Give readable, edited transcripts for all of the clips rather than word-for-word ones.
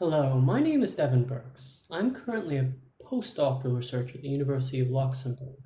Hello, my name is Deven Burks. I'm currently a postdoctoral researcher at the University of Luxembourg,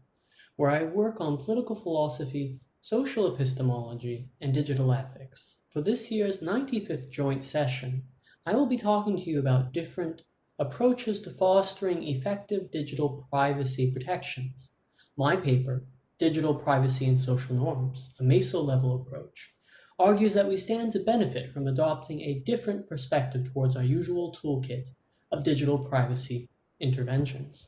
where I work on political philosophy, social epistemology, and digital ethics. For this year's 95th joint session, I will be talking to you about different approaches to fostering effective digital privacy protections. My paper, Digital Privacy and Social Norms, a meso-level approach, argues that we stand to benefit from adopting a different perspective towards our usual toolkit of digital privacy interventions.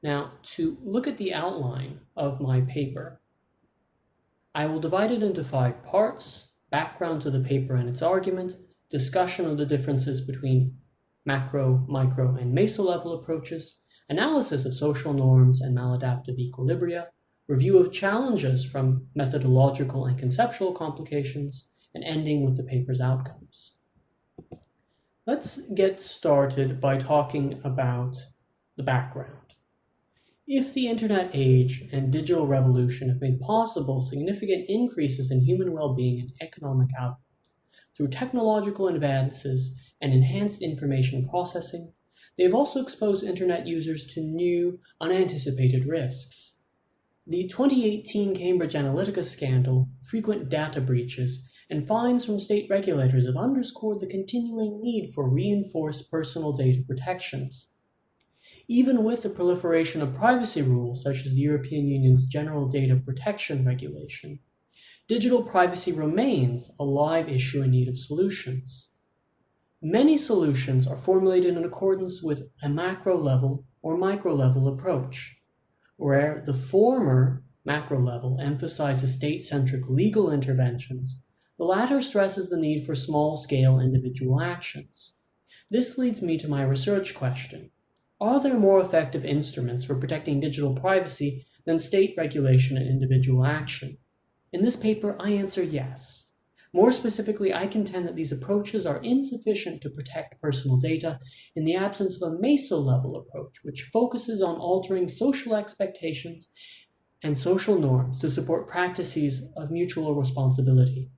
Now, to look at the outline of my paper, I will divide it into 5 parts: background to the paper and its argument, discussion of the differences between macro, micro, and meso-level approaches, analysis of social norms and maladaptive equilibria, review of challenges from methodological and conceptual complications, and ending with the paper's outcomes. Let's get started by talking about the background. If the internet age and digital revolution have made possible significant increases in human well-being and economic output through technological advances and enhanced information processing, they have also exposed internet users to new, unanticipated risks. The 2018 Cambridge Analytica scandal, frequent data breaches, and fines from state regulators have underscored the continuing need for reinforced personal data protections. Even with the proliferation of privacy rules, such as the European Union's General Data Protection Regulation, digital privacy remains a live issue in need of solutions. Many solutions are formulated in accordance with a macro-level or micro-level approach, where the former macro level emphasizes state-centric legal interventions, the latter stresses the need for small-scale individual actions. This leads me to my research question. Are there more effective instruments for protecting digital privacy than state regulation and individual action? In this paper, I answer yes. More specifically, I contend that these approaches are insufficient to protect personal data in the absence of a meso-level approach, which focuses on altering social expectations and social norms to support practices of mutual responsibility.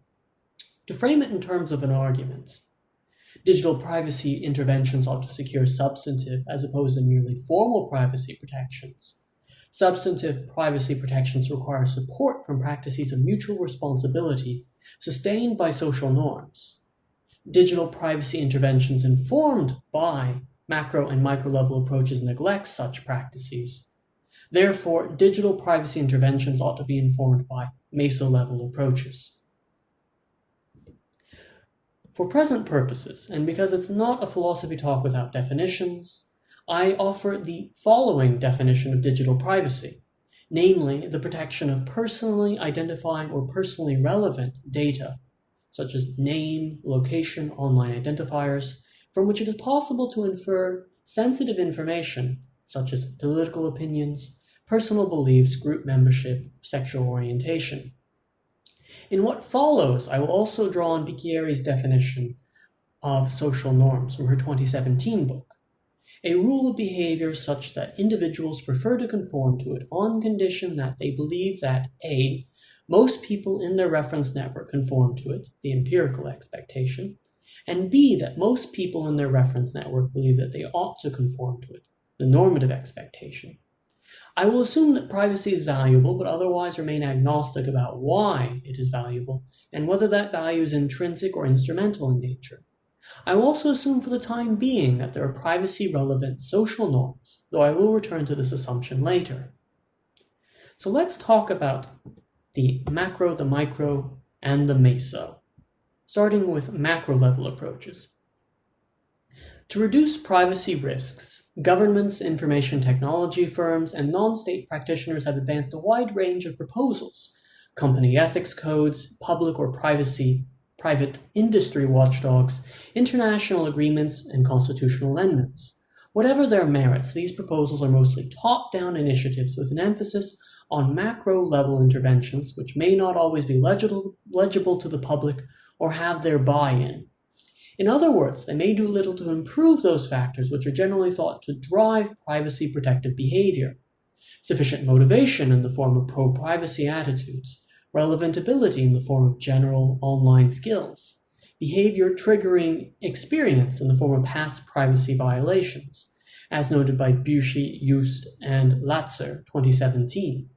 To frame it in terms of an argument, digital privacy interventions ought to secure substantive as opposed to merely formal privacy protections. Substantive privacy protections require support from practices of mutual responsibility sustained by social norms. Digital privacy interventions informed by macro and micro-level approaches neglect such practices. Therefore, digital privacy interventions ought to be informed by meso-level approaches. For present purposes, and because it's not a philosophy talk without definitions, I offer the following definition of digital privacy, namely the protection of personally identifying or personally relevant data, such as name, location, online identifiers, from which it is possible to infer sensitive information, such as political opinions, personal beliefs, group membership, sexual orientation. In what follows, I will also draw on Bicchieri's definition of social norms from her 2017 book, a rule of behavior such that individuals prefer to conform to it on condition that they believe that A, most people in their reference network conform to it, the empirical expectation, and B, that most people in their reference network believe that they ought to conform to it, the normative expectation. I will assume that privacy is valuable, but otherwise remain agnostic about why it is valuable and whether that value is intrinsic or instrumental in nature. I will also assume for the time being that there are privacy-relevant social norms, though I will return to this assumption later. So let's talk about the macro, the micro, and the meso, starting with macro-level approaches. To reduce privacy risks, governments, information technology firms, and non-state practitioners have advanced a wide range of proposals: company ethics codes, public or private industry watchdogs, international agreements, and constitutional amendments. Whatever their merits, these proposals are mostly top-down initiatives with an emphasis on macro-level interventions which may not always be legible to the public or have their buy-in. In other words, they may do little to improve those factors which are generally thought to drive privacy-protective behavior: sufficient motivation in the form of pro-privacy attitudes, relevant ability in the form of general online skills, behavior triggering experience in the form of past privacy violations, as noted by Bucci, Just, and Latzer, 2017.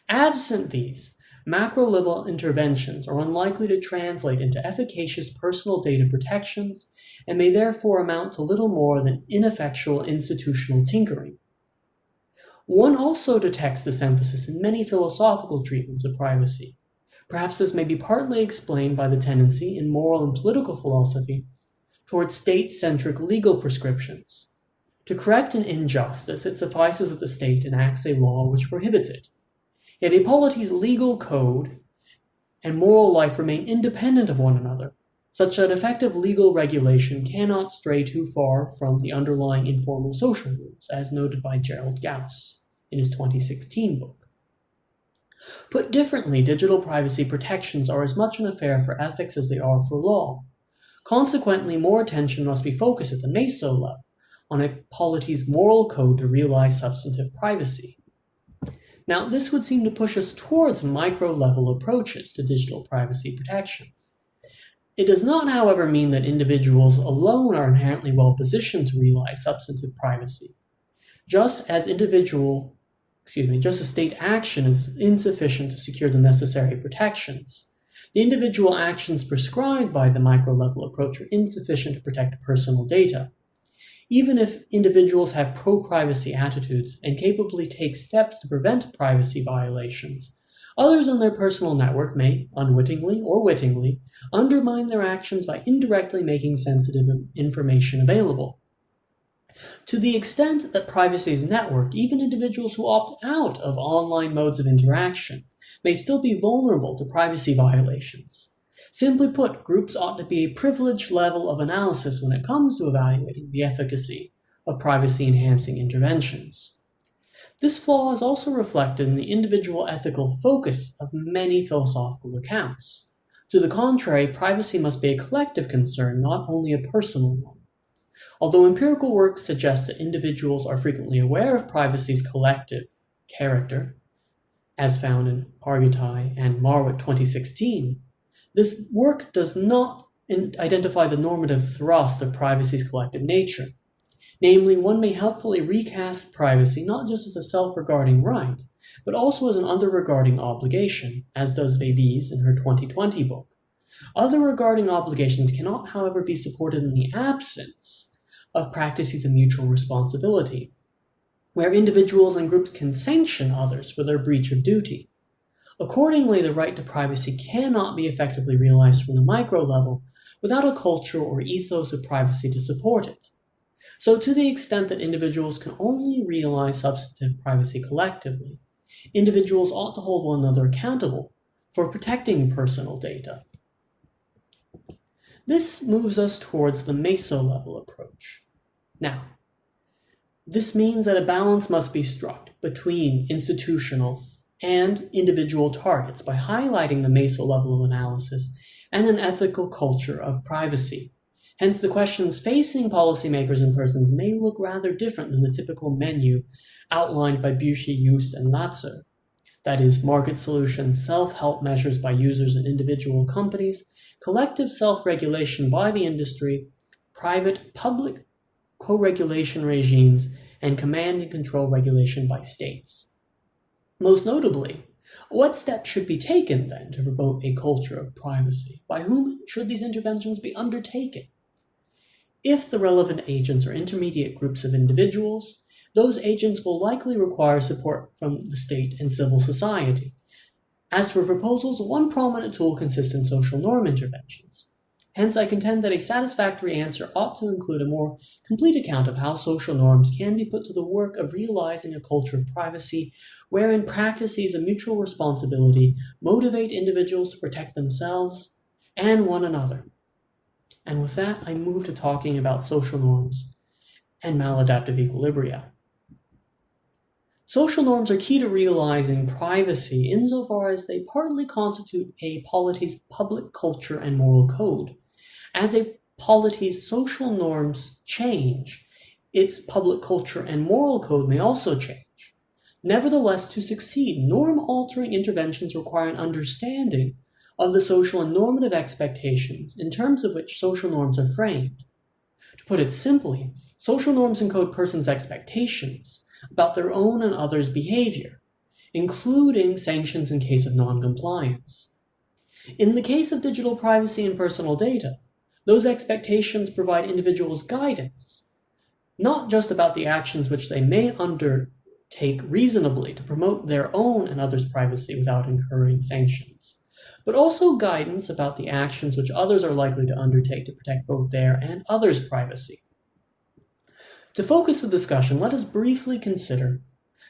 Absent these, macro-level interventions are unlikely to translate into efficacious personal data protections and may therefore amount to little more than ineffectual institutional tinkering. One also detects this emphasis in many philosophical treatments of privacy. Perhaps this may be partly explained by the tendency in moral and political philosophy towards state-centric legal prescriptions. To correct an injustice, it suffices that the state enacts a law which prohibits it. Yet a polity's legal code and moral life remain independent of one another, such that effective legal regulation cannot stray too far from the underlying informal social rules, as noted by Gerald Gauss in his 2016 book. Put differently, digital privacy protections are as much an affair for ethics as they are for law. Consequently, more attention must be focused at the meso-level on a polity's moral code to realize substantive privacy. Now, this would seem to push us towards micro-level approaches to digital privacy protections. It does not, however, mean that individuals alone are inherently well positioned to realize substantive privacy. Just as state action is insufficient to secure the necessary protections, the individual actions prescribed by the micro-level approach are insufficient to protect personal data. Even if individuals have pro-privacy attitudes and capably take steps to prevent privacy violations, others on their personal network may, unwittingly or wittingly, undermine their actions by indirectly making sensitive information available. To the extent that privacy is networked, even individuals who opt out of online modes of interaction may still be vulnerable to privacy violations. Simply put, groups ought to be a privileged level of analysis when it comes to evaluating the efficacy of privacy-enhancing interventions. This flaw is also reflected in the individual ethical focus of many philosophical accounts. To the contrary, privacy must be a collective concern, not only a personal one. Although empirical work suggests that individuals are frequently aware of privacy's collective character, as found in Hargitay and Marwick 2016, this work does not identify the normative thrust of privacy's collective nature. Namely, one may helpfully recast privacy not just as a self-regarding right, but also as an other-regarding obligation, as does Vediz in her 2020 book. Other-regarding obligations cannot, however, be supported in the absence of practices of mutual responsibility, where individuals and groups can sanction others for their breach of duty. Accordingly, the right to privacy cannot be effectively realized from the micro level without a culture or ethos of privacy to support it. So to the extent that individuals can only realize substantive privacy collectively, individuals ought to hold one another accountable for protecting personal data. This moves us towards the meso-level approach. Now, this means that a balance must be struck between institutional and individual targets by highlighting the meso-level of analysis and an ethical culture of privacy. Hence, the questions facing policymakers and persons may look rather different than the typical menu outlined by Bucci, Just, and Latzer. That is, market solutions, self-help measures by users and individual companies, collective self-regulation by the industry, private-public co-regulation regimes, and command and control regulation by states. Most notably, what steps should be taken then to promote a culture of privacy? By whom should these interventions be undertaken? If the relevant agents are intermediate groups of individuals, those agents will likely require support from the state and civil society. As for proposals, one prominent tool consists in social norm interventions. Hence, I contend that a satisfactory answer ought to include a more complete account of how social norms can be put to the work of realizing a culture of privacy, wherein practices of mutual responsibility motivate individuals to protect themselves and one another. And with that, I move to talking about social norms and maladaptive equilibria. Social norms are key to realizing privacy insofar as they partly constitute a polity's public culture and moral code. As a polity's social norms change, its public culture and moral code may also change. Nevertheless, to succeed, norm-altering interventions require an understanding of the social and normative expectations in terms of which social norms are framed. To put it simply, social norms encode persons' expectations about their own and others' behavior, including sanctions in case of non-compliance. In the case of digital privacy and personal data, those expectations provide individuals guidance, not just about the actions which they may undertake reasonably to promote their own and others' privacy without incurring sanctions, but also guidance about the actions which others are likely to undertake to protect both their and others' privacy. To focus the discussion, let us briefly consider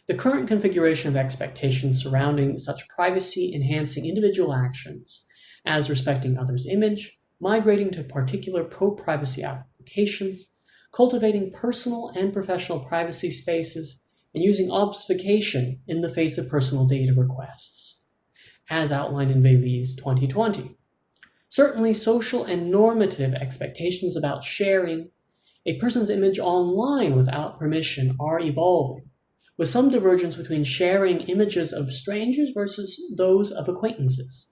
the current configuration of expectations surrounding such privacy-enhancing individual actions as respecting others' image, migrating to particular pro-privacy applications, cultivating personal and professional privacy spaces, and using obfuscation in the face of personal data requests, as outlined in Bailey's 2020. Certainly, social and normative expectations about sharing a person's image online without permission are evolving, with some divergence between sharing images of strangers versus those of acquaintances.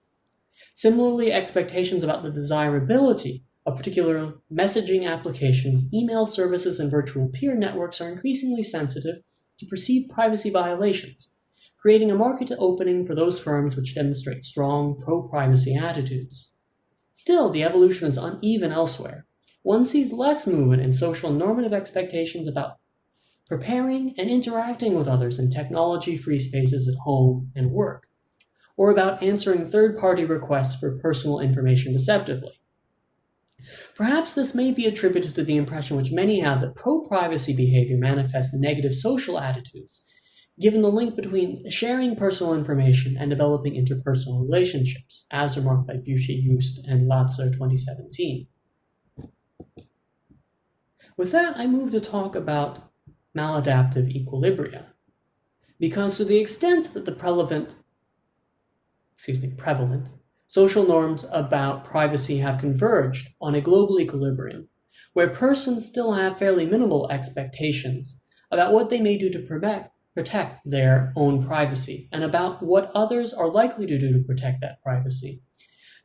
Similarly, expectations about the desirability of particular messaging applications, email services, and virtual peer networks are increasingly sensitive to perceived privacy violations, creating a market opening for those firms which demonstrate strong pro-privacy attitudes. Still, the evolution is uneven elsewhere. One sees less movement in social normative expectations about preparing and interacting with others in technology-free spaces at home and work, or about answering third-party requests for personal information deceptively. Perhaps this may be attributed to the impression which many have that pro-privacy behavior manifests negative social attitudes, given the link between sharing personal information and developing interpersonal relationships, as remarked by Buchet-Just and Latzer 2017. With that, I move to talk about maladaptive equilibria, because to the extent that the prevalent social norms about privacy have converged on a global equilibrium, where persons still have fairly minimal expectations about what they may do to protect their own privacy, and about what others are likely to do to protect that privacy.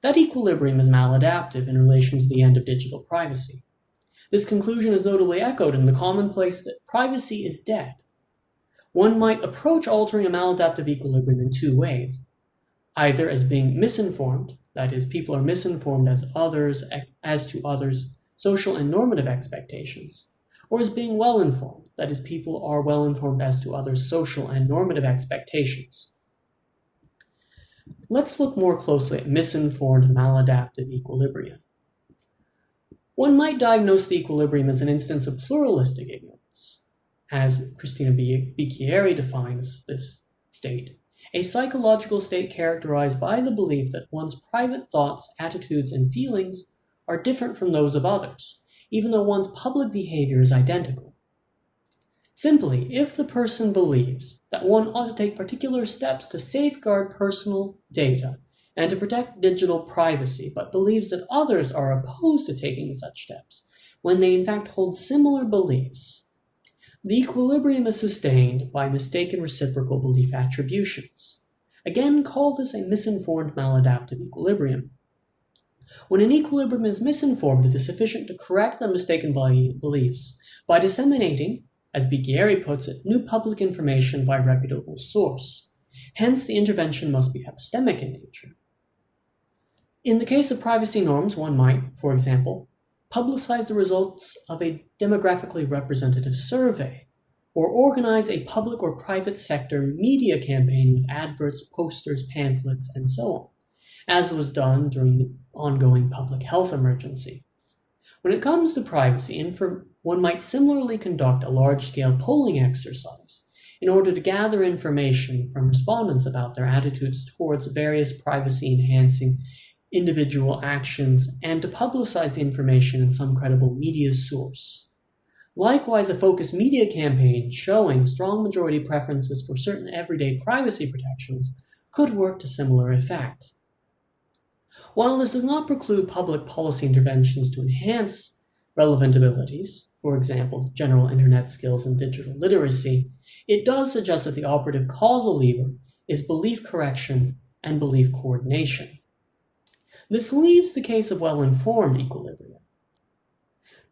That equilibrium is maladaptive in relation to the end of digital privacy. This conclusion is notably echoed in the commonplace that privacy is dead. One might approach altering a maladaptive equilibrium in two ways, either as being misinformed, that is, people are misinformed as to others' social and normative expectations, or as being well-informed, that is, people are well-informed as to others' social and normative expectations. Let's look more closely at misinformed maladaptive equilibria. One might diagnose the equilibrium as an instance of pluralistic ignorance, as Christina Bicchieri defines this state, a psychological state characterized by the belief that one's private thoughts, attitudes, and feelings are different from those of others, even though one's public behavior is identical. Simply, if the person believes that one ought to take particular steps to safeguard personal data and to protect digital privacy, but believes that others are opposed to taking such steps, when they in fact hold similar beliefs, the equilibrium is sustained by mistaken reciprocal belief attributions. Again, call this a misinformed maladaptive equilibrium. When an equilibrium is misinformed, it is sufficient to correct the mistaken beliefs by disseminating, as Bicchieri puts it, new public information by a reputable source. Hence, the intervention must be epistemic in nature. In the case of privacy norms, one might, for example, publicize the results of a demographically representative survey, or organize a public or private sector media campaign with adverts, posters, pamphlets, and so on, as was done during the ongoing public health emergency. When it comes to privacy, one might similarly conduct a large-scale polling exercise in order to gather information from respondents about their attitudes towards various privacy-enhancing individual actions and to publicize the information in some credible media source. Likewise, a focused media campaign showing strong majority preferences for certain everyday privacy protections could work to similar effect. While this does not preclude public policy interventions to enhance relevant abilities, for example, general internet skills and digital literacy, it does suggest that the operative causal lever is belief correction and belief coordination. This leaves the case of well-informed equilibria,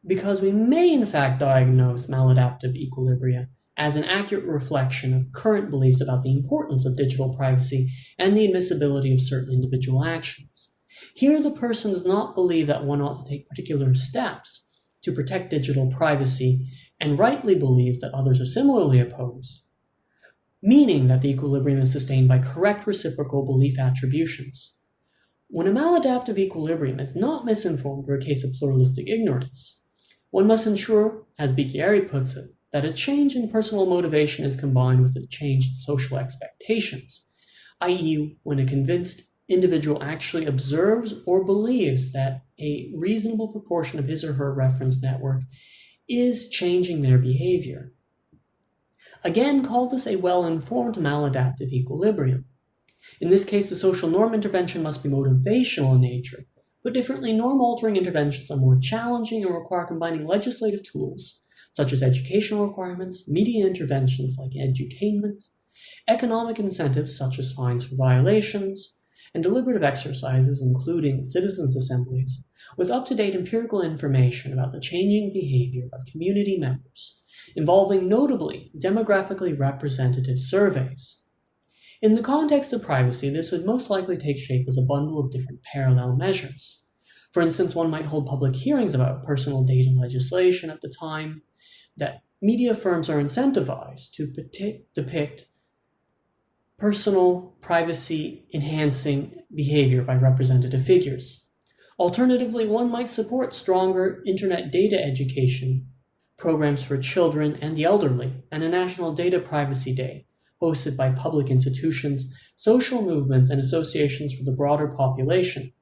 because we may in fact diagnose maladaptive equilibria as an accurate reflection of current beliefs about the importance of digital privacy and the admissibility of certain individual actions. Here, the person does not believe that one ought to take particular steps to protect digital privacy and rightly believes that others are similarly opposed, meaning that the equilibrium is sustained by correct reciprocal belief attributions. When a maladaptive equilibrium is not misinformed or a case of pluralistic ignorance, one must ensure, as Bicchieri puts it, that a change in personal motivation is combined with a change in social expectations, i.e., when a convinced individual actually observes or believes that a reasonable proportion of his or her reference network is changing their behavior. Again, call this a well-informed maladaptive equilibrium. In this case, the social norm intervention must be motivational in nature. Put differently, norm-altering interventions are more challenging and require combining legislative tools, such as educational requirements, media interventions like edutainment, economic incentives such as fines for violations, and deliberative exercises including citizens' assemblies, with up-to-date empirical information about the changing behavior of community members, involving notably demographically representative surveys. In the context of privacy, this would most likely take shape as a bundle of different parallel measures. For instance, one might hold public hearings about personal data legislation at the time that media firms are incentivized to depict personal privacy-enhancing behavior by representative figures. Alternatively, one might support stronger internet data education programs for children and the elderly, and a National Data Privacy Day, hosted by public institutions, social movements, and associations for the broader population.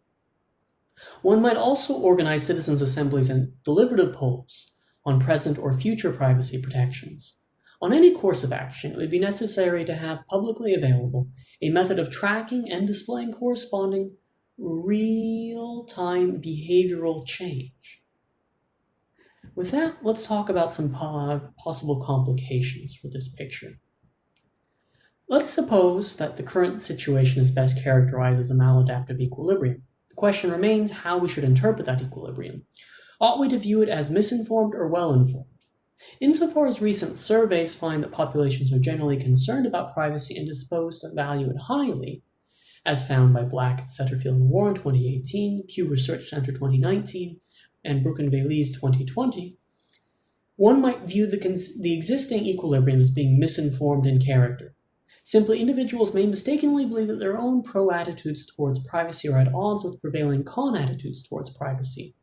One might also organize citizens' assemblies and deliberative polls on present or future privacy protections. On any course of action, it would be necessary to have publicly available a method of tracking and displaying corresponding real-time behavioral change. With that, let's talk about some possible complications for this picture. Let's suppose that the current situation is best characterized as a maladaptive equilibrium. The question remains how we should interpret that equilibrium. Ought we to view it as misinformed or well-informed? Insofar as recent surveys find that populations are generally concerned about privacy and disposed to value it highly, as found by Black, Setterfield, and Warren 2018, Pew Research Center 2019, and Brook and Valise 2020, one might view the existing equilibrium as being misinformed in character. Simply, individuals may mistakenly believe that their own pro-attitudes towards privacy are at odds with prevailing con-attitudes towards privacy.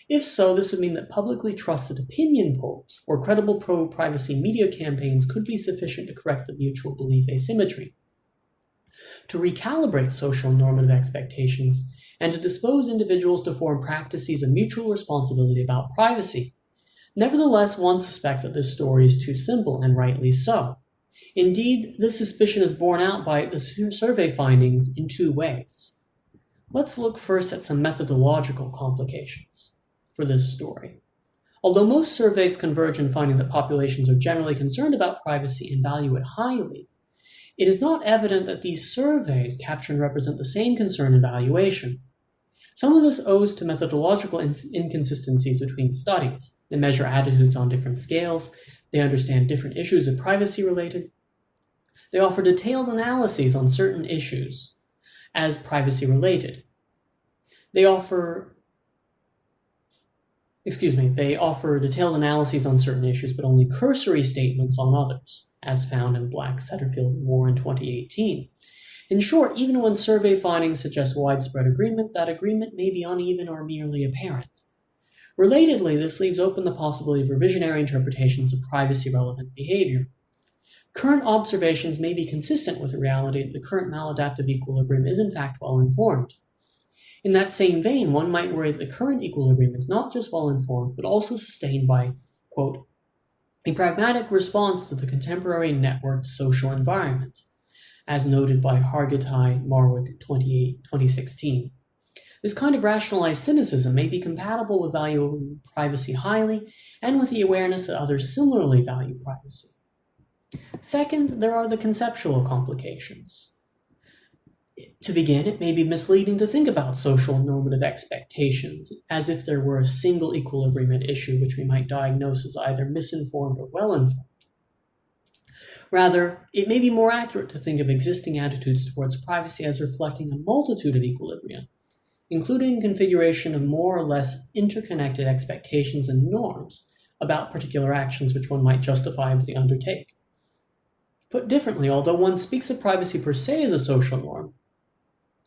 If so, this would mean that publicly trusted opinion polls or credible pro-privacy media campaigns could be sufficient to correct the mutual belief asymmetry, to recalibrate social normative expectations, and to dispose individuals to form practices of mutual responsibility about privacy. Nevertheless, one suspects that this story is too simple, and rightly so. Indeed, this suspicion is borne out by the survey findings in two ways. Let's look first at some methodological complications for this story. Although most surveys converge in finding that populations are generally concerned about privacy and value it highly, it is not evident that these surveys capture and represent the same concern and valuation. Some of this owes to methodological inconsistencies between studies. They measure attitudes on different scales, they understand different issues of privacy related, they offer detailed analyses on certain issues as privacy related. They offer detailed analyses on certain issues, but only cursory statements on others, as found in Black, Setterfield, and Warren 2018. In short, even when survey findings suggest widespread agreement, that agreement may be uneven or merely apparent. Relatedly, this leaves open the possibility of revisionary interpretations of privacy-relevant behavior. Current observations may be consistent with the reality that the current maladaptive equilibrium is in fact well-informed. In that same vein, one might worry that the current equilibrium is not just well-informed, but also sustained by, quote, a pragmatic response to the contemporary networked social environment, as noted by Hargitay, Marwick, 2016. This kind of rationalized cynicism may be compatible with valuing privacy highly and with the awareness that others similarly value privacy. Second, there are the conceptual complications. To begin, it may be misleading to think about social normative expectations as if there were a single equilibrium at issue which we might diagnose as either misinformed or well-informed. Rather, it may be more accurate to think of existing attitudes towards privacy as reflecting a multitude of equilibria, including configuration of more or less interconnected expectations and norms about particular actions which one might justifiably undertake. Put differently, although one speaks of privacy per se as a social norm,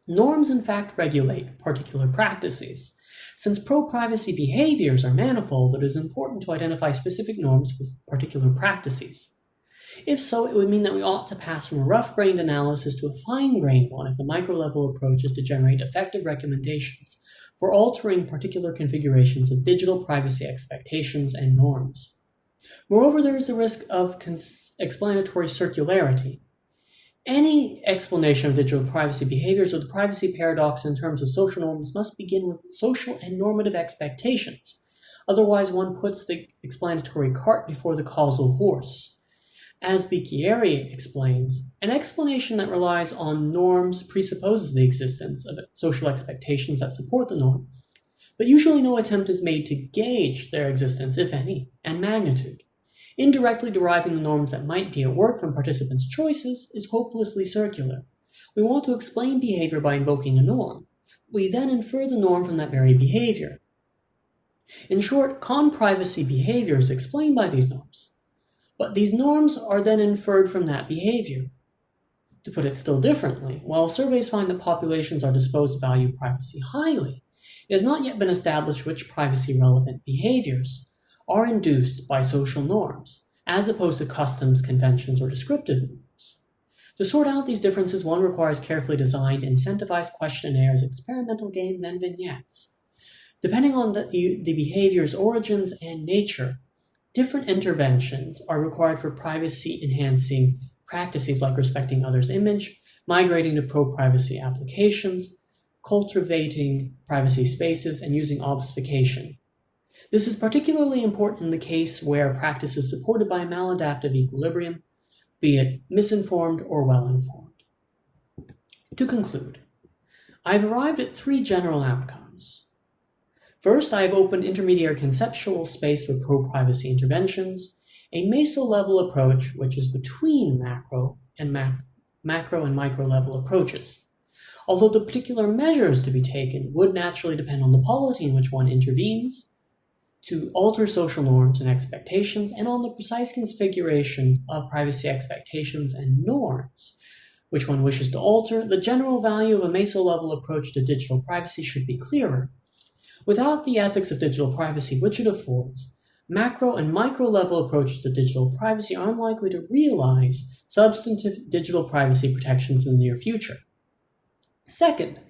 norms in fact regulate particular practices. Since pro-privacy behaviors are manifold, it is important to identify specific norms with particular practices. If so, it would mean that we ought to pass from a rough-grained analysis to a fine-grained one if the micro-level approach is to generate effective recommendations for altering particular configurations of digital privacy expectations and norms. Moreover, there is the risk of explanatory circularity. Any explanation of digital privacy behaviors or the privacy paradox in terms of social norms must begin with social and normative expectations. Otherwise, one puts the explanatory cart before the causal horse. As Bicchieri explains, an explanation that relies on norms presupposes the existence of social expectations that support the norm, but usually no attempt is made to gauge their existence, if any, and magnitude. Indirectly deriving the norms that might be at work from participants' choices is hopelessly circular. We want to explain behavior by invoking a norm. We then infer the norm from that very behavior. In short, con-privacy behavior is explained by these norms, but these norms are then inferred from that behavior. To put it still differently, while surveys find that populations are disposed to value privacy highly, it has not yet been established which privacy-relevant behaviors are induced by social norms, as opposed to customs, conventions, or descriptive norms. To sort out these differences, one requires carefully designed, incentivized questionnaires, experimental games, and vignettes. Depending on the behavior's origins and nature, different interventions are required for privacy-enhancing practices like respecting others' image, migrating to pro-privacy applications, cultivating privacy spaces, and using obfuscation. This is particularly important in the case where practice is supported by a maladaptive equilibrium, be it misinformed or well-informed. To conclude, I have arrived at 3 general outcomes. First, I have opened intermediary conceptual space for pro-privacy interventions, a meso-level approach which is between macro and micro-level approaches. Although the particular measures to be taken would naturally depend on the polity in which one intervenes, to alter social norms and expectations, and on the precise configuration of privacy expectations and norms which one wishes to alter, the general value of a meso-level approach to digital privacy should be clearer. Without the ethics of digital privacy which it affords, macro and micro-level approaches to digital privacy are unlikely to realize substantive digital privacy protections in the near future. Second,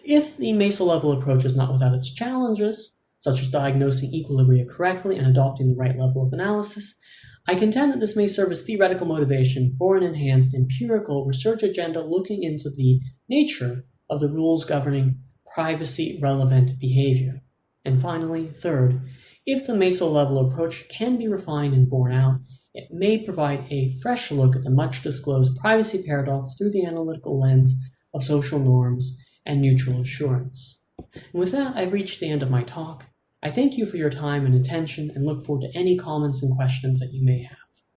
if the meso-level approach is not without its challenges, such as diagnosing equilibria correctly and adopting the right level of analysis, I contend that this may serve as theoretical motivation for an enhanced empirical research agenda looking into the nature of the rules governing privacy-relevant behavior. And finally, third, if the meso-level approach can be refined and borne out, it may provide a fresh look at the much-disclosed privacy paradox through the analytical lens of social norms and mutual assurance. And with that, I've reached the end of my talk. I thank you for your time and attention and look forward to any comments and questions that you may have.